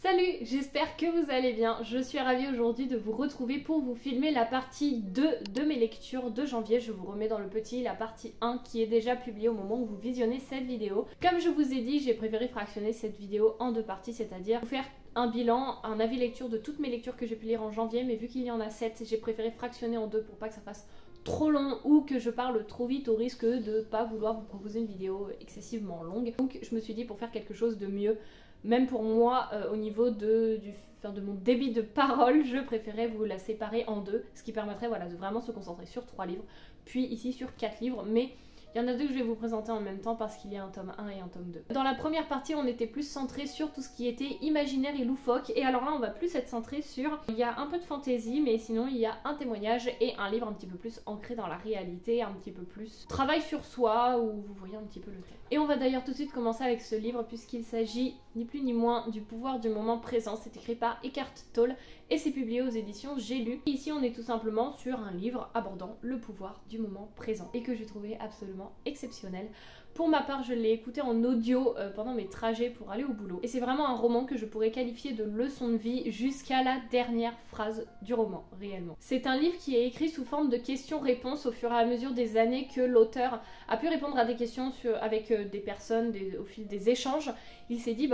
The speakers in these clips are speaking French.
Salut, j'espère que vous allez bien. Je suis ravie aujourd'hui de vous retrouver pour vous filmer la partie 2 de mes lectures de janvier. Je vous remets dans le petit la partie 1 qui est déjà publiée au moment où vous visionnez cette vidéo. Comme je vous ai dit, j'ai préféré fractionner cette vidéo en deux parties, c'est-à-dire vous faire un bilan, un avis lecture de toutes mes lectures que j'ai pu lire en janvier, mais vu qu'il y en a 7, j'ai préféré fractionner en deux pour pas que ça fasse trop long ou que je parle trop vite au risque de pas vouloir vous proposer une vidéo excessivement longue. Donc je me suis dit, pour faire quelque chose de mieux, même pour moi, au niveau de mon débit de parole, je préférais vous la séparer en deux, ce qui permettrait de vraiment se concentrer sur 3 livres, puis ici sur 4 livres, mais il y en a 2 que je vais vous présenter en même temps parce qu'il y a un tome 1 et un tome 2. Dans la première partie, on était plus centré sur tout ce qui était imaginaire et loufoque, et alors là, on va plus être centré sur... Il y a un peu de fantaisie, mais sinon il y a un témoignage et un livre un petit peu plus ancré dans la réalité, un petit peu plus travail sur soi, où vous voyez un petit peu le thème. Et on va d'ailleurs tout de suite commencer avec ce livre, puisqu'il s'agit ni plus ni moins du pouvoir du moment présent. C'est écrit par Eckhart Tolle et c'est publié aux éditions J'ai lu. Et ici, on est tout simplement sur un livre abordant le pouvoir du moment présent et que j'ai trouvé absolument exceptionnel. Pour ma part, je l'ai écouté en audio pendant mes trajets pour aller au boulot. Et c'est vraiment un roman que je pourrais qualifier de leçon de vie jusqu'à la dernière phrase du roman, réellement. C'est un livre qui est écrit sous forme de questions-réponses au fur et à mesure des années que l'auteur a pu répondre à des questions avec des personnes au fil des échanges. Il s'est dit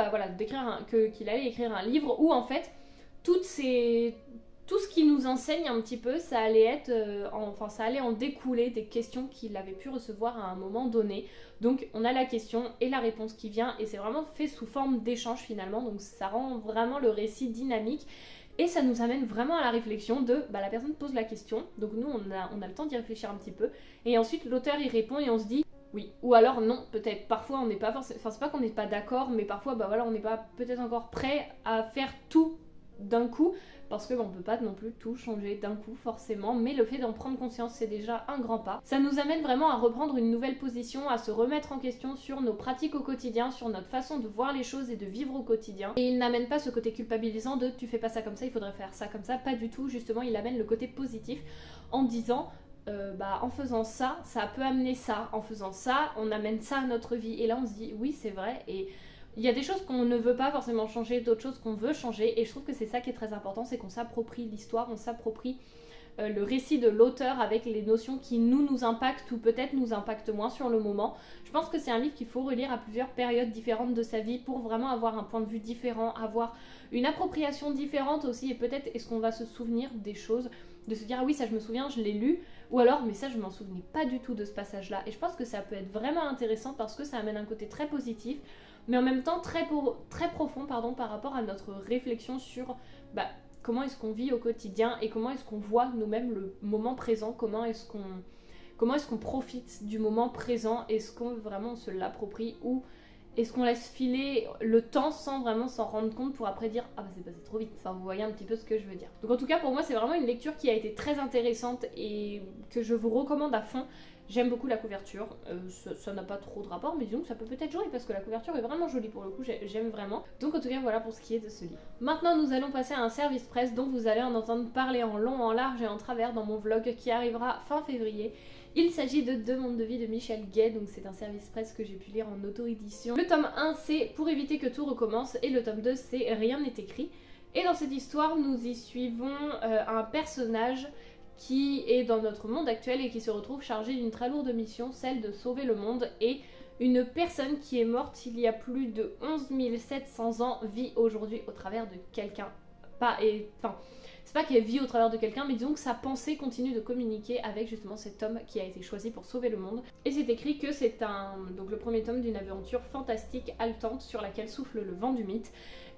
qu'il allait écrire un livre où en fait tout ce qui nous enseigne un petit peu, ça allait être, ça allait en découler des questions qu'il avait pu recevoir à un moment donné. Donc on a la question et la réponse qui vient, et c'est vraiment fait sous forme d'échange finalement, donc ça rend vraiment le récit dynamique. Et ça nous amène vraiment à la réflexion de, la personne pose la question, donc nous on a le temps d'y réfléchir un petit peu, et ensuite l'auteur y répond et on se dit oui, ou alors non, peut-être. Parfois on n'est pas forcément, c'est pas qu'on n'est pas d'accord, mais parfois on n'est pas peut-être encore prêt à faire tout d'un coup, parce qu'on peut pas non plus tout changer d'un coup forcément, mais le fait d'en prendre conscience, c'est déjà un grand pas. Ça nous amène vraiment à reprendre une nouvelle position, à se remettre en question sur nos pratiques au quotidien, sur notre façon de voir les choses et de vivre au quotidien. Et il n'amène pas ce côté culpabilisant de tu fais pas ça comme ça, il faudrait faire ça comme ça, pas du tout. Justement, il amène le côté positif en disant en faisant ça, ça peut amener ça, en faisant ça, on amène ça à notre vie. Et là on se dit oui, c'est vrai, et il y a des choses qu'on ne veut pas forcément changer, d'autres choses qu'on veut changer, et je trouve que c'est ça qui est très important, c'est qu'on s'approprie l'histoire, on s'approprie le récit de l'auteur avec les notions qui nous impactent ou peut-être nous impactent moins sur le moment. Je pense que c'est un livre qu'il faut relire à plusieurs périodes différentes de sa vie pour vraiment avoir un point de vue différent, avoir une appropriation différente aussi, et peut-être est-ce qu'on va se souvenir des choses, de se dire ah oui, ça je me souviens, je l'ai lu, ou alors mais ça je m'en souvenais pas du tout de ce passage là. Et je pense que ça peut être vraiment intéressant parce que ça amène un côté très positif, mais en même temps très profond par rapport à notre réflexion sur comment est-ce qu'on vit au quotidien et comment est-ce qu'on voit nous-mêmes le moment présent, comment est-ce qu'on profite du moment présent, est-ce qu'on vraiment se l'approprie ou est-ce qu'on laisse filer le temps sans vraiment s'en rendre compte pour après dire ah c'est passé trop vite. Enfin vous voyez un petit peu ce que je veux dire. Donc en tout cas pour moi c'est vraiment une lecture qui a été très intéressante et que je vous recommande à fond. J'aime beaucoup la couverture, ça n'a pas trop de rapport, mais disons que ça peut être joli parce que la couverture est vraiment jolie pour le coup, j'aime vraiment. Donc en tout cas voilà pour ce qui est de ce livre. Maintenant nous allons passer à un service presse dont vous allez en entendre parler en long, en large et en travers dans mon vlog qui arrivera fin février. Il s'agit de Deux mondes de vie de Michel Gay, donc c'est un service presse que j'ai pu lire en auto-édition. Le tome 1 c'est Pour éviter que tout recommence et le tome 2 c'est Rien n'est écrit. Et dans cette histoire nous y suivons un personnage qui est dans notre monde actuel et qui se retrouve chargé d'une très lourde mission, celle de sauver le monde, et une personne qui est morte il y a plus de 11 700 ans vit aujourd'hui au travers de quelqu'un. C'est pas qu'elle vit au travers de quelqu'un, mais disons que sa pensée continue de communiquer avec justement cet homme qui a été choisi pour sauver le monde. Et c'est écrit que c'est le premier tome d'une aventure fantastique haletante sur laquelle souffle le vent du mythe.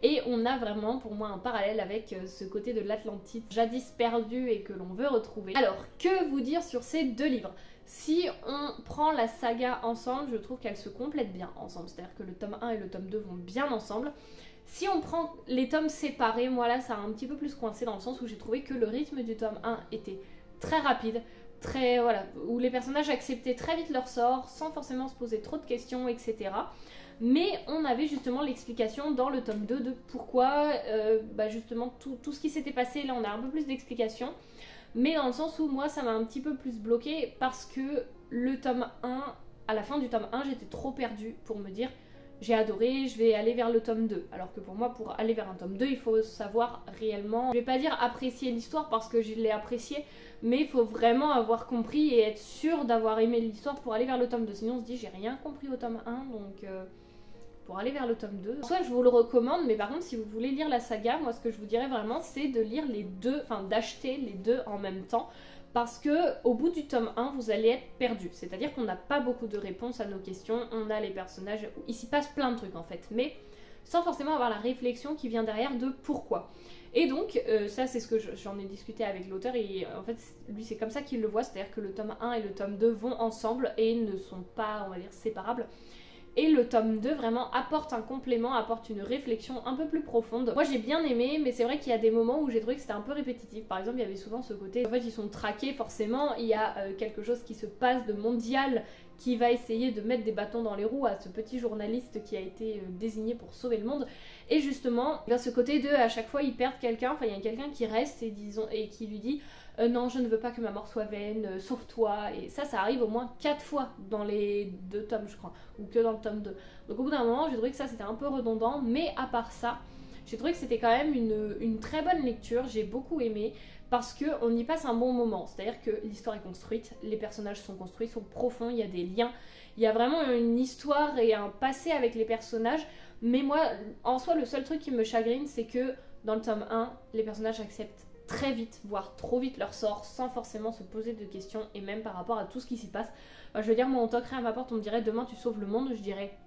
Et on a vraiment pour moi un parallèle avec ce côté de l'Atlantide jadis perdu et que l'on veut retrouver. Alors, que vous dire sur ces deux livres ? Si on prend la saga ensemble, je trouve qu'elles se complètent bien ensemble. C'est-à-dire que le tome 1 et le tome 2 vont bien ensemble. Si on prend les tomes séparés, moi là ça a un petit peu plus coincé dans le sens où j'ai trouvé que le rythme du tome 1 était très rapide, où les personnages acceptaient très vite leur sort sans forcément se poser trop de questions, etc. Mais on avait justement l'explication dans le tome 2 de pourquoi justement tout ce qui s'était passé, là on a un peu plus d'explications, mais dans le sens où moi ça m'a un petit peu plus bloqué parce que le tome 1, à la fin du tome 1 j'étais trop perdue pour me dire j'ai adoré, je vais aller vers le tome 2. Alors que pour moi, pour aller vers un tome 2, il faut savoir réellement, je vais pas dire apprécier l'histoire parce que je l'ai appréciée, mais il faut vraiment avoir compris et être sûr d'avoir aimé l'histoire pour aller vers le tome 2. Sinon on se dit j'ai rien compris au tome 1, donc pour aller vers le tome 2. Soit je vous le recommande, mais par contre si vous voulez lire la saga, moi ce que je vous dirais vraiment c'est de lire les deux, enfin d'acheter les deux en même temps. Parce que au bout du tome 1, vous allez être perdu. C'est-à-dire qu'on n'a pas beaucoup de réponses à nos questions. On a les personnages... Il s'y passe plein de trucs en fait. Mais sans forcément avoir la réflexion qui vient derrière de pourquoi. Et donc, ça c'est ce que j'en ai discuté avec l'auteur. Et en fait, lui c'est comme ça qu'il le voit. C'est-à-dire que le tome 1 et le tome 2 vont ensemble et ne sont pas, on va dire, séparables. Et le tome 2 vraiment apporte un complément, apporte une réflexion un peu plus profonde. Moi j'ai bien aimé, mais c'est vrai qu'il y a des moments où j'ai trouvé que c'était un peu répétitif. Par exemple, il y avait souvent ce côté, en fait ils sont traqués forcément, il y a quelque chose qui se passe de mondial qui va essayer de mettre des bâtons dans les roues à ce petit journaliste qui a été désigné pour sauver le monde. Et justement, il y a ce côté de, à chaque fois ils perdent quelqu'un, enfin il y a quelqu'un qui reste et qui lui dit non, je ne veux pas que ma mort soit vaine, sauve-toi. Et ça arrive au moins 4 fois dans les 2 tomes, je crois, ou que dans le tome 2. Donc au bout d'un moment, j'ai trouvé que ça c'était un peu redondant, mais à part ça, j'ai trouvé que c'était quand même une très bonne lecture, j'ai beaucoup aimé, parce qu'on y passe un bon moment. C'est-à-dire que l'histoire est construite, les personnages sont construits, sont profonds, il y a des liens, il y a vraiment une histoire et un passé avec les personnages. Mais moi, en soi, le seul truc qui me chagrine, c'est que dans le tome 1, les personnages acceptent très vite, voire trop vite leur sort, sans forcément se poser de questions, et même par rapport à tout ce qui s'y passe. Enfin, je veux dire, moi on toquerait à ma porte, on me dirait demain tu sauves le monde, je dirais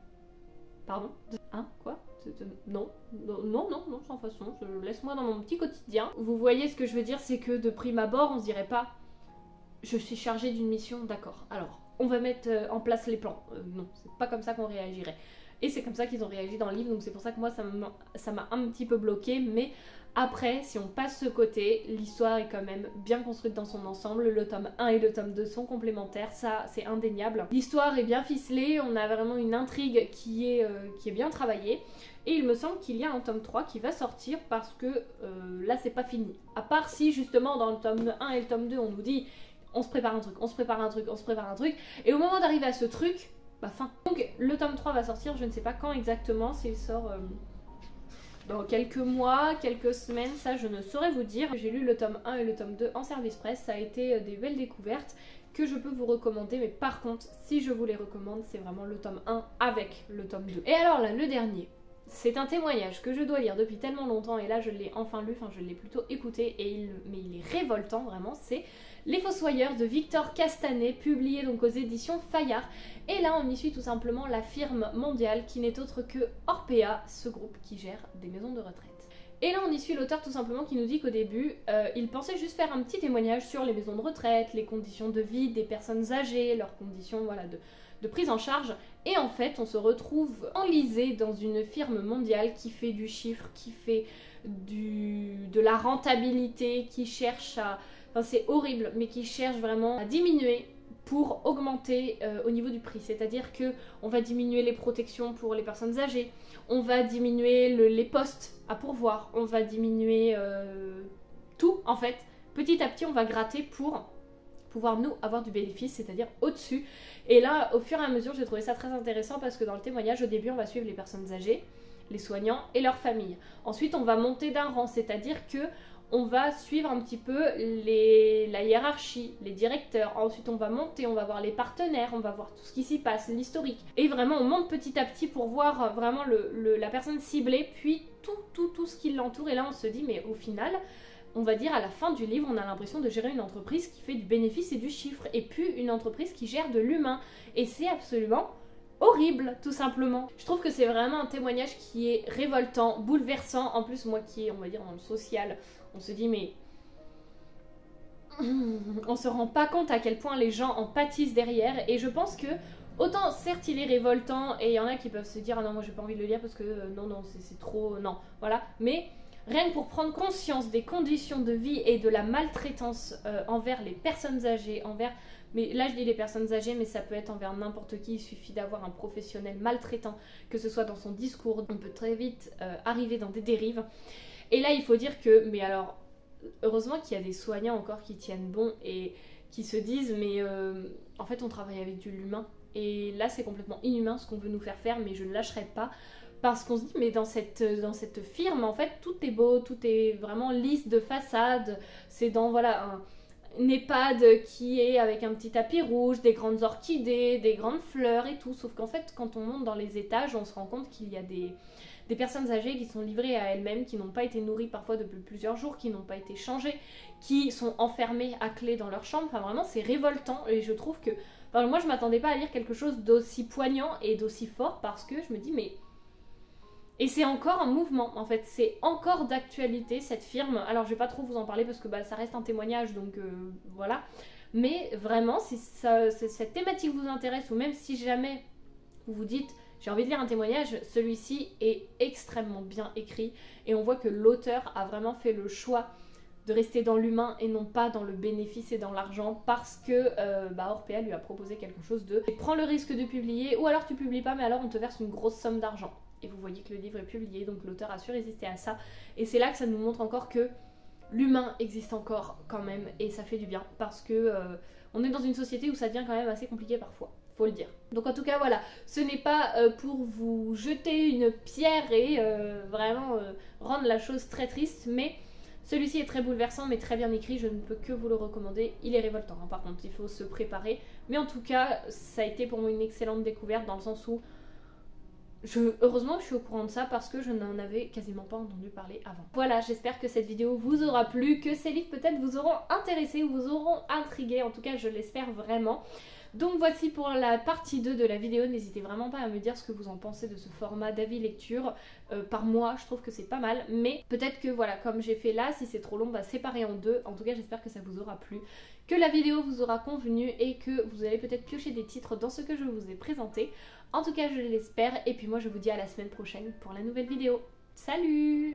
pardon, hein, quoi? Non, sans façon, laisse-moi dans mon petit quotidien. Vous voyez ce que je veux dire, c'est que de prime abord on se dirait pas je suis chargée d'une mission, d'accord, alors on va mettre en place les plans. Non, c'est pas comme ça qu'on réagirait. Et c'est comme ça qu'ils ont réagi dans le livre, donc c'est pour ça que moi ça m'a un petit peu bloqué, mais après, si on passe ce côté, l'histoire est quand même bien construite dans son ensemble, le tome 1 et le tome 2 sont complémentaires, ça c'est indéniable. L'histoire est bien ficelée, on a vraiment une intrigue qui est bien travaillée, et il me semble qu'il y a un tome 3 qui va sortir parce que là c'est pas fini. À part si justement dans le tome 1 et le tome 2 on nous dit on se prépare un truc, on se prépare un truc, on se prépare un truc, et au moment d'arriver à ce truc, bah fin. Donc le tome 3 va sortir, je ne sais pas quand exactement, s'il sort dans quelques mois, quelques semaines, ça je ne saurais vous dire. J'ai lu le tome 1 et le tome 2 en service presse, ça a été des belles découvertes que je peux vous recommander, mais par contre, si je vous les recommande, c'est vraiment le tome 1 avec le tome 2. Et alors là, le dernier, c'est un témoignage que je dois lire depuis tellement longtemps, et là je l'ai enfin lu, enfin je l'ai plutôt écouté, mais il est révoltant vraiment, c'est Les Fossoyeurs de Victor Castanet, publié donc aux éditions Fayard. Et là on y suit tout simplement la firme mondiale qui n'est autre que Orpea, ce groupe qui gère des maisons de retraite. Et là on y suit l'auteur tout simplement qui nous dit qu'au début il pensait juste faire un petit témoignage sur les maisons de retraite, les conditions de vie des personnes âgées, leurs conditions voilà, de prise en charge, et en fait on se retrouve enlisé dans une firme mondiale qui fait du chiffre, qui fait de la rentabilité, qui cherche à... Enfin c'est horrible, mais qui cherche vraiment à diminuer pour augmenter au niveau du prix. C'est-à-dire que on va diminuer les protections pour les personnes âgées, on va diminuer les postes à pourvoir, on va diminuer tout en fait. Petit à petit on va gratter pour pouvoir nous avoir du bénéfice, c'est-à-dire au-dessus. Et là, au fur et à mesure, j'ai trouvé ça très intéressant parce que dans le témoignage, au début, on va suivre les personnes âgées, les soignants et leurs familles. Ensuite, on va monter d'un rang, c'est-à-dire que on va suivre un petit peu la hiérarchie, les directeurs. Ensuite, on va monter, on va voir les partenaires, on va voir tout ce qui s'y passe, l'historique. Et vraiment, on monte petit à petit pour voir vraiment la personne ciblée, puis tout ce qui l'entoure. Et là, on se dit, mais au final... on va dire à la fin du livre, on a l'impression de gérer une entreprise qui fait du bénéfice et du chiffre, et plus une entreprise qui gère de l'humain. Et c'est absolument horrible, tout simplement. Je trouve que c'est vraiment un témoignage qui est révoltant, bouleversant. En plus, moi qui est, on va dire, dans le social, on se dit, mais... on se rend pas compte à quel point les gens en pâtissent derrière, et je pense que autant, certes, il est révoltant, et il y en a qui peuvent se dire, ah non, moi j'ai pas envie de le lire parce que non, c'est trop... non, voilà, mais... rien que pour prendre conscience des conditions de vie et de la maltraitance envers les personnes âgées, mais là je dis les personnes âgées, mais ça peut être envers n'importe qui, il suffit d'avoir un professionnel maltraitant, que ce soit dans son discours, on peut très vite arriver dans des dérives. Et là il faut dire que, mais alors, heureusement qu'il y a des soignants encore qui tiennent bon et qui se disent, mais en fait on travaille avec de l'humain. Et là c'est complètement inhumain ce qu'on veut nous faire faire, mais je ne lâcherai pas. Parce qu'on se dit, mais dans cette firme, en fait, tout est beau, tout est vraiment lisse de façade. C'est dans, voilà, une EHPAD qui est avec un petit tapis rouge, des grandes orchidées, des grandes fleurs et tout. Sauf qu'en fait, quand on monte dans les étages, on se rend compte qu'il y a des personnes âgées qui sont livrées à elles-mêmes, qui n'ont pas été nourries parfois depuis plusieurs jours, qui n'ont pas été changées, qui sont enfermées à clé dans leur chambre. Enfin, vraiment, c'est révoltant. Et je trouve que... Enfin, moi, je m'attendais pas à lire quelque chose d'aussi poignant et d'aussi fort parce que je me dis, mais... Et c'est encore un mouvement, en fait, c'est encore d'actualité cette firme. Alors je vais pas trop vous en parler parce que bah, ça reste un témoignage, donc voilà. Mais vraiment, si cette thématique vous intéresse, ou même si jamais vous vous dites j'ai envie de lire un témoignage, celui-ci est extrêmement bien écrit. Et on voit que l'auteur a vraiment fait le choix de rester dans l'humain et non pas dans le bénéfice et dans l'argent, parce que Orpea lui a proposé quelque chose de prends le risque de publier, ou alors tu publies pas mais alors on te verse une grosse somme d'argent. Et vous voyez que le livre est publié, donc l'auteur a su résister à ça. Et c'est là que ça nous montre encore que l'humain existe encore quand même, et ça fait du bien, parce que on est dans une société où ça devient quand même assez compliqué parfois, faut le dire. Donc en tout cas voilà, ce n'est pas pour vous jeter une pierre et vraiment rendre la chose très triste, mais celui-ci est très bouleversant mais très bien écrit, je ne peux que vous le recommander. Il est révoltant hein, par contre, il faut se préparer, mais en tout cas ça a été pour moi une excellente découverte, dans le sens où heureusement que je suis au courant de ça parce que je n'en avais quasiment pas entendu parler avant. Voilà, j'espère que cette vidéo vous aura plu, que ces livres peut-être vous auront intéressé ou vous auront intrigué, en tout cas je l'espère vraiment. Donc voici pour la partie 2 de la vidéo, n'hésitez vraiment pas à me dire ce que vous en pensez de ce format d'avis lecture. Par mois, je trouve que c'est pas mal, mais peut-être que voilà, comme j'ai fait là, si c'est trop long, bah séparer en deux. En tout cas j'espère que ça vous aura plu, que la vidéo vous aura convenu et que vous allez peut-être piocher des titres dans ce que je vous ai présenté. En tout cas je l'espère, et puis moi je vous dis à la semaine prochaine pour la nouvelle vidéo. Salut!